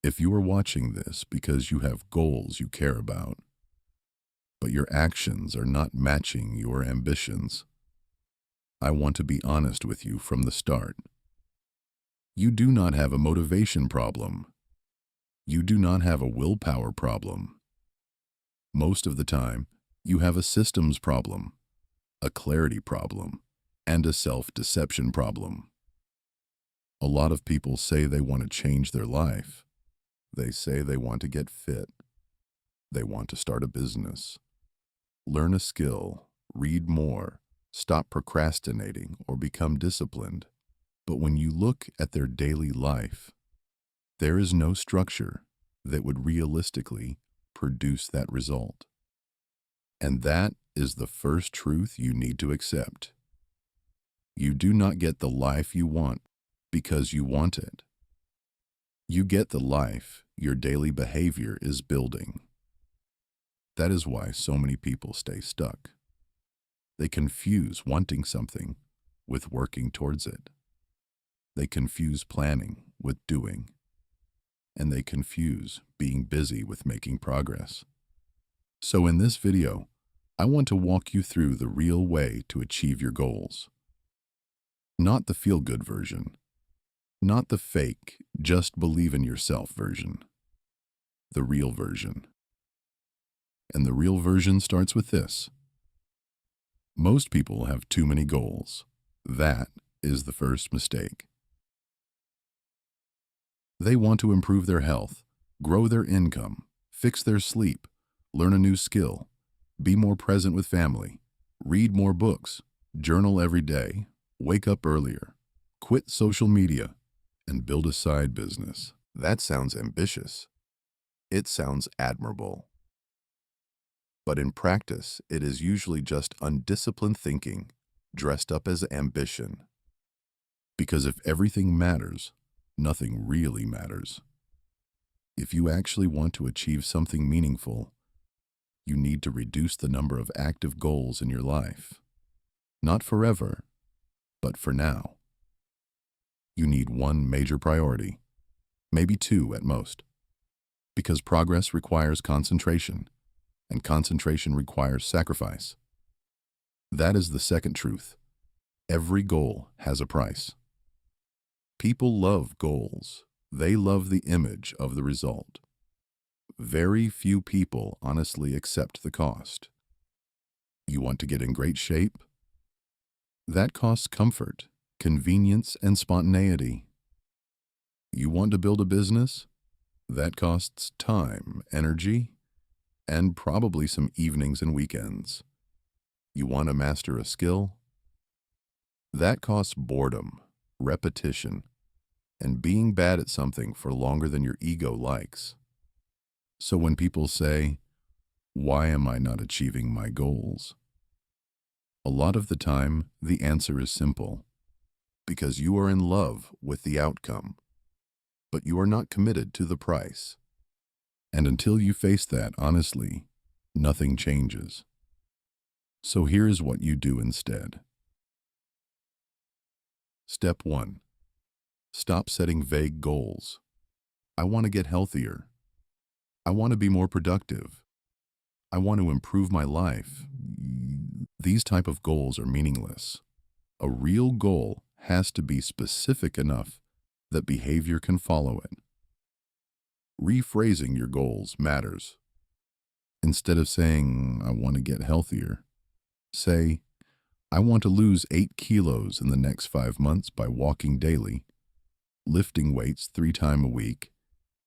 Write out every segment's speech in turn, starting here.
If you are watching this because you have goals you care about, but your actions are not matching your ambitions, I want to be honest with you from the start. You do not have a motivation problem. You do not have a willpower problem. Most of the time, you have a systems problem, a clarity problem, and a self-deception problem. A lot of people say they want to change their life. They say they want to get fit. They want to start a business, learn a skill, read more, stop procrastinating, or become disciplined. But when you look at their daily life, there is no structure that would realistically produce that result. And that is the first truth you need to accept. You do not get the life you want because you want it. You get the life your daily behavior is building. That is why so many people stay stuck. They confuse wanting something with working towards it. They confuse planning with doing. And they confuse being busy with making progress. So in this video, I want to walk you through the real way to achieve your goals. Not the feel-good version. Not the fake, just believe in yourself version. The real version. And the real version starts with this. Most people have too many goals. That is the first mistake. They want to improve their health, grow their income, fix their sleep, learn a new skill, be more present with family, read more books, journal every day, wake up earlier, quit social media, and build a side business. That sounds ambitious. It sounds admirable. But in practice, it is usually just undisciplined thinking, dressed up as ambition. Because if everything matters, nothing really matters. If you actually want to achieve something meaningful, you need to reduce the number of active goals in your life. Not forever, but for now. You need one major priority, maybe two at most, because progress requires concentration, and concentration requires sacrifice. That is the second truth. Every goal has a price. People love goals. They love the image of the result. Very few people honestly accept the cost. You want to get in great shape? That costs comfort, convenience, and spontaneity. You want to build a business? That costs time, energy, and probably some evenings and weekends. You want to master a skill? That costs boredom, repetition, and being bad at something for longer than your ego likes. So when people say, "Why am I not achieving my goals?" A lot of the time, the answer is simple. Because you are in love with the outcome, but you are not committed to the price. And until you face that honestly, nothing changes. So here's what you do instead. Step 1. Stop setting vague goals. I want to get healthier. I want to be more productive. I want to improve my life. These type of goals are meaningless. A real goal has to be specific enough that behavior can follow it. Rephrasing your goals matters. Instead of saying, "I want to get healthier," say, "I want to lose 8 kilos in the next 5 months by walking daily, lifting weights 3 times a week,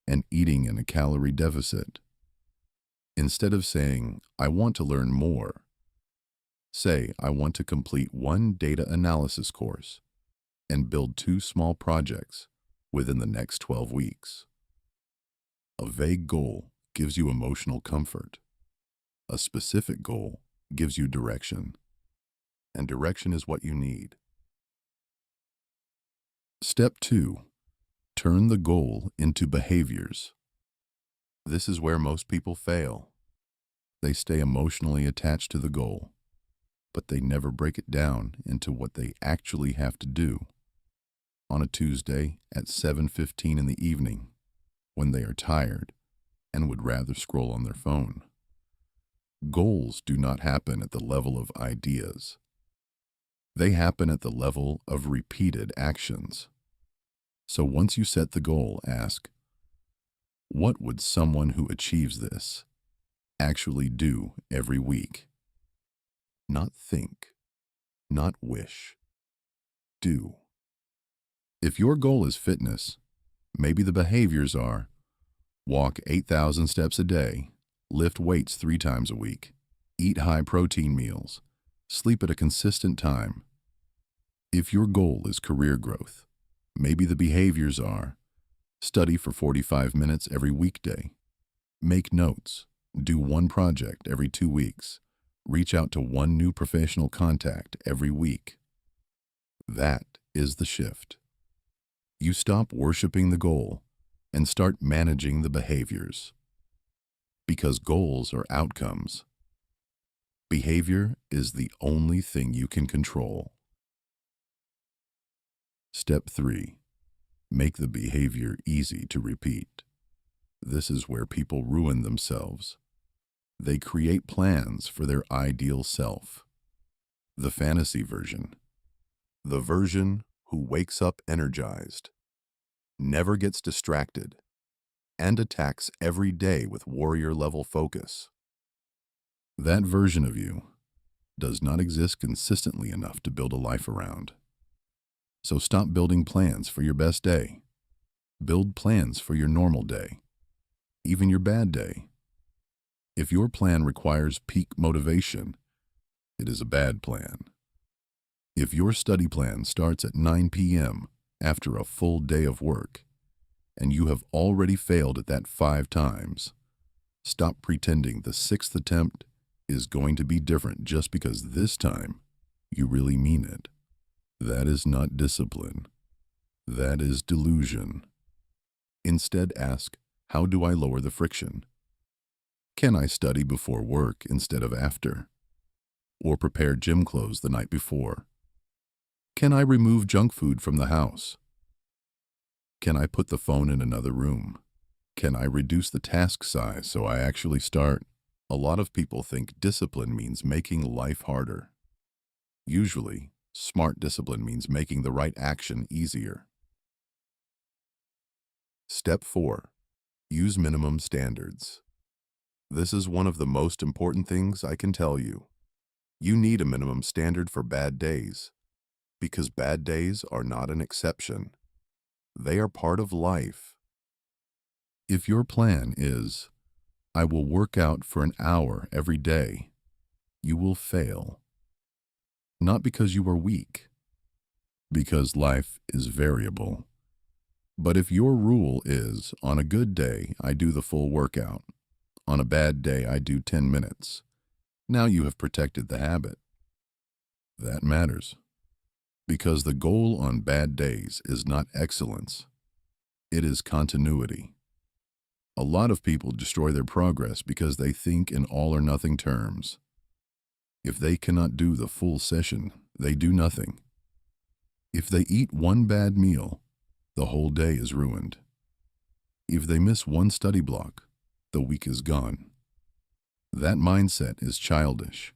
and eating in a calorie deficit." Instead of saying, "I want to learn more," say, "I want to complete 1 data analysis course and build 2 small projects within the next 12 weeks. A vague goal gives you emotional comfort. A specific goal gives you direction, and direction is what you need. Step 2. Turn the goal into behaviors. This is where most people fail. They stay emotionally attached to the goal, but they never break it down into what they actually have to do. On a Tuesday at 7:15 in the evening, when they are tired and would rather scroll on their phone. Goals do not happen at the level of ideas. They happen at the level of repeated actions. So once you set the goal, ask, what would someone who achieves this actually do every week? Not think, not wish. Do. If your goal is fitness, maybe the behaviors are walk 8,000 steps a day, lift weights 3 times a week, eat high-protein meals, sleep at a consistent time. If your goal is career growth, maybe the behaviors are study for 45 minutes every weekday, make notes, do one project every 2 weeks, reach out to one new professional contact every week. That is the shift. You stop worshiping the goal and start managing the behaviors. Because goals are outcomes. Behavior is the only thing you can control. Step 3. Make the behavior easy to repeat. This is where people ruin themselves. They create plans for their ideal self. The fantasy version. The version who wakes up energized, never gets distracted, and attacks every day with warrior-level focus. That version of you does not exist consistently enough to build a life around. So stop building plans for your best day. Build plans for your normal day, even your bad day. If your plan requires peak motivation, it is a bad plan. If your study plan starts at 9 p.m. after a full day of work, and you have already failed at that 5 times, stop pretending the 6th attempt is going to be different just because this time you really mean it. That is not discipline. That is delusion. Instead, ask, how do I lower the friction? Can I study before work instead of after? Or prepare gym clothes the night before? Can I remove junk food from the house? Can I put the phone in another room? Can I reduce the task size so I actually start? A lot of people think discipline means making life harder. Usually, smart discipline means making the right action easier. Step 4. Use minimum standards. This is one of the most important things I can tell you. You need a minimum standard for bad days, because bad days are not an exception. They are part of life. If your plan is, I will work out for an hour every day, you will fail. Not because you are weak, because life is variable. But if your rule is, on a good day, I do the full workout, on a bad day, I do 10 minutes, now you have protected the habit. That matters, because the goal on bad days is not excellence, it is continuity. A lot of people destroy their progress because they think in all or nothing terms. If they cannot do the full session, they do nothing. If they eat one bad meal, the whole day is ruined. If they miss one study block, the week is gone. That mindset is childish,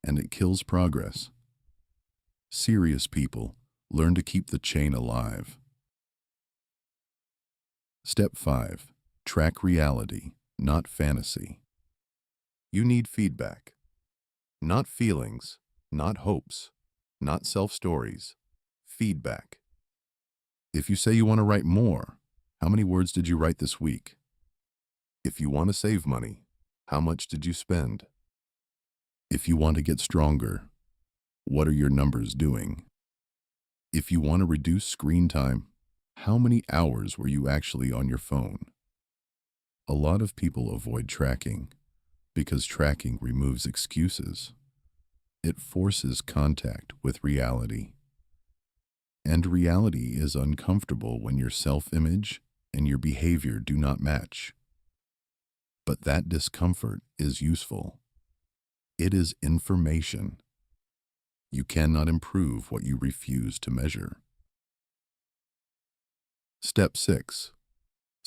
and it kills progress. Serious people learn to keep the chain alive. Step 5. Track reality, not fantasy. You need feedback. Not feelings, not hopes, not self-stories. Feedback. If you say you want to write more, how many words did you write this week? If you want to save money, how much did you spend? If you want to get stronger, what are your numbers doing? If you want to reduce screen time, how many hours were you actually on your phone? A lot of people avoid tracking because tracking removes excuses. It forces contact with reality. And reality is uncomfortable when your self-image and your behavior do not match. But that discomfort is useful. It is information. You cannot improve what you refuse to measure. Step 6.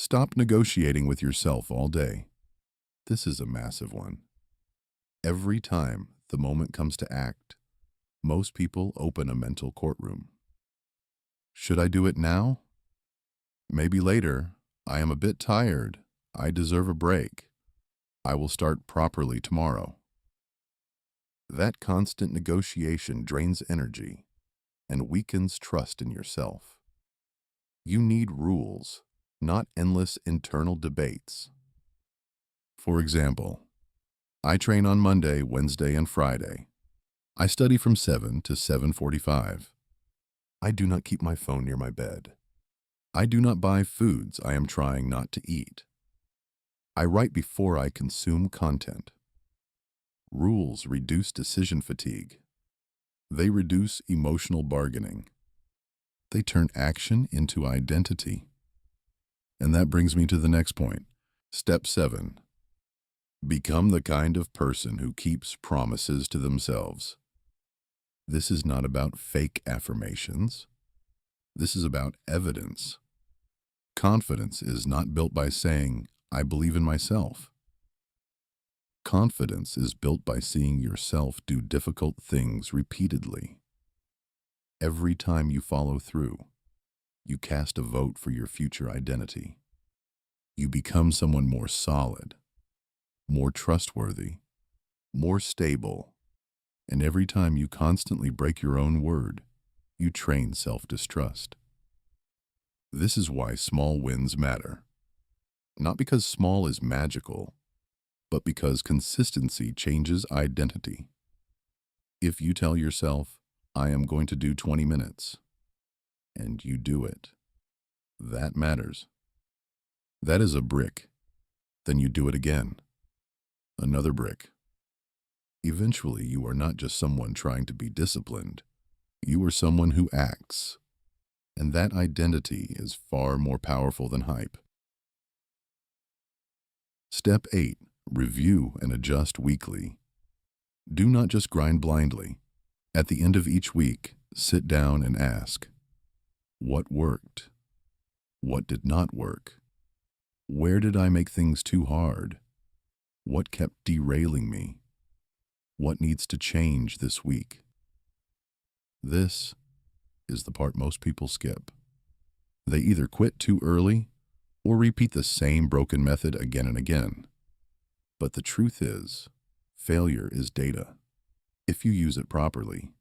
Stop negotiating with yourself all day. This is a massive one. Every time the moment comes to act, most people open a mental courtroom. Should I do it now? Maybe later. I am a bit tired. I deserve a break. I will start properly tomorrow. That constant negotiation drains energy and weakens trust in yourself. You need rules, not endless internal debates. For example, I train on Monday, Wednesday, and Friday. I study from 7 to 7:45. I do not keep my phone near my bed. I do not buy foods I am trying not to eat. I write before I consume content. Rules reduce decision fatigue. They reduce emotional bargaining. They turn action into identity. And that brings me to the next point. Step 7. Become the kind of person who keeps promises to themselves. This is not about fake affirmations. This is about evidence. Confidence is not built by saying, "I believe in myself." Confidence is built by seeing yourself do difficult things repeatedly. Every time you follow through, you cast a vote for your future identity. You become someone more solid, more trustworthy, more stable, and every time you constantly break your own word, you train self-distrust. This is why small wins matter. Not because small is magical, but because consistency changes identity. If you tell yourself, "I am going to do 20 minutes," and you do it, that matters. That is a brick. Then you do it again. Another brick. Eventually, you are not just someone trying to be disciplined. You are someone who acts. And that identity is far more powerful than hype. Step 8. Review and adjust weekly. Do not just grind blindly. At the end of each week, sit down and ask, what worked? What did not work? Where did I make things too hard? What kept derailing me? What needs to change this week? This is the part most people skip. They either quit too early or repeat the same broken method again and again. But the truth is, failure is data, if you use it properly.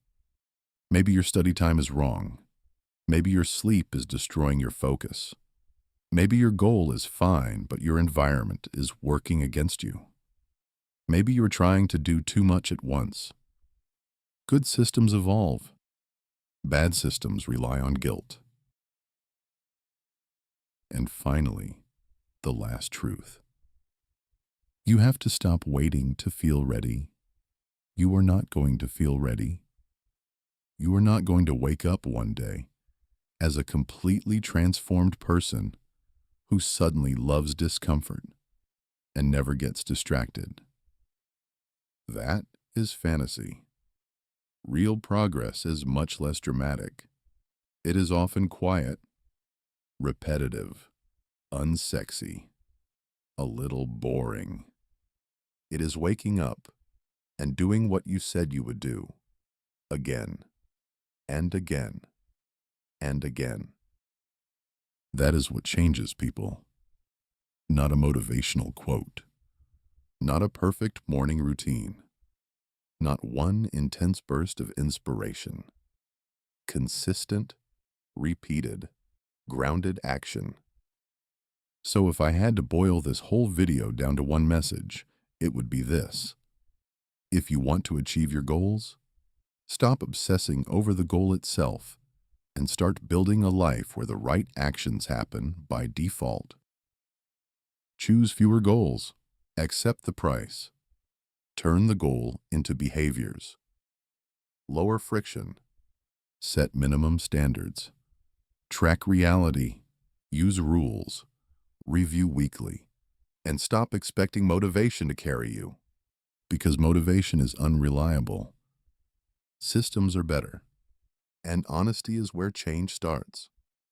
Maybe your study time is wrong. Maybe your sleep is destroying your focus. Maybe your goal is fine, but your environment is working against you. Maybe you're trying to do too much at once. Good systems evolve. Bad systems rely on guilt. And finally, the last truth. You have to stop waiting to feel ready. You are not going to feel ready. You are not going to wake up one day as a completely transformed person who suddenly loves discomfort and never gets distracted. That is fantasy. Real progress is much less dramatic. It is often quiet, repetitive, unsexy, a little boring. It is waking up and doing what you said you would do, again, and again, and again. That is what changes people. Not a motivational quote. Not a perfect morning routine. Not one intense burst of inspiration. Consistent, repeated, grounded action. So if I had to boil this whole video down to one message, it would be this. If you want to achieve your goals, stop obsessing over the goal itself and start building a life where the right actions happen by default. Choose fewer goals. Accept the price. Turn the goal into behaviors. Lower friction. Set minimum standards. Track reality. Use rules. Review weekly. And stop expecting motivation to carry you, because motivation is unreliable. Systems are better, and honesty is where change starts.